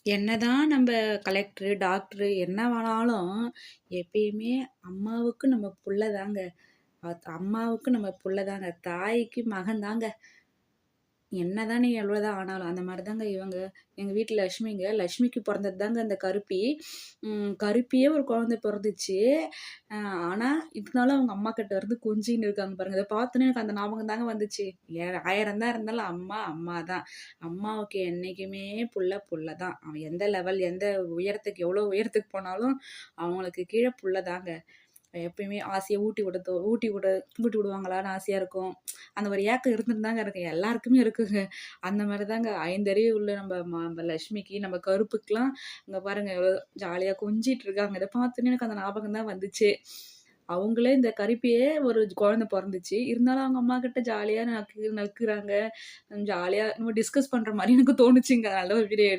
என்னதான் நம்ம collector, doctor என்ன வேணாலும், எப்பயுமே அம்மாவுக்கு நம்ம புள்ள தாங்க. அம்மாவுக்கு நம்ம புள்ள தாங்க. தாய்க்கு மகன் தாங்க. என்னதான் நீ எவ்வளோதான் ஆனாலும், அந்த மாரி தாங்க இவங்க. எங்க வீட்ல லட்சுமிங்க. லட்சுமிக்கு பொறந்தது தாங்க இந்த கருப்பி. கருப்பியே ஒரு குழந்தை பொறந்துச்சு. அ ஆனா, இருந்தாலும் அவங்க அம்மாகிட்ட இருந்து கொஞ்சின்னு இருக்காங்க பாருங்க. இத பார்த்தோனே எனக்கு அந்த ஞாபகம் தாங்க வந்துச்சு. 1000 தான் இருந்தாலும் அம்மா, அம்மா தான். அம்மாவுக்கு என்னைக்குமே புள்ள, புள்ள தான். அவன் எந்த லெவல், எந்த உயரத்துக்கு எவ்வளோ உயரத்துக்கு போனாலும், அவங்களுக்கு கீழ புள்ள தாங்க. எப்பயுமே ஆசையா ஊட்டி விடுவாங்களான்னு ஆசையா இருக்கும். அந்த ஒரு ஏக்கம் இருந்துட்டு தாங்க இருக்கு. எல்லாருக்குமே இருக்குங்க. அந்த மாரி தாங்க 5 அறிவு உள்ள நம்ம லட்சுமிக்கு, நம்ம கருப்புக்குலாம் இங்க பாருங்க எவ்வளோ ஜாலியா கொஞ்சிட்டு இருக்காங்க. இத பார்த்தோனே எனக்கு அந்த ஞாபகம் தான் வந்துச்சு. அவங்களே இந்த கருப்பியே ஒரு குழந்தை பொறந்துச்சு. இருந்தாலும் அவங்க அம்மாகிட்ட ஜாலியா நக்குறாங்க. ஜாலியா நம்ம டிஸ்கஸ் பண்ற மாரி எனக்கு தோணுச்சுங்க. அதனால தான் ஒரு வீடியோ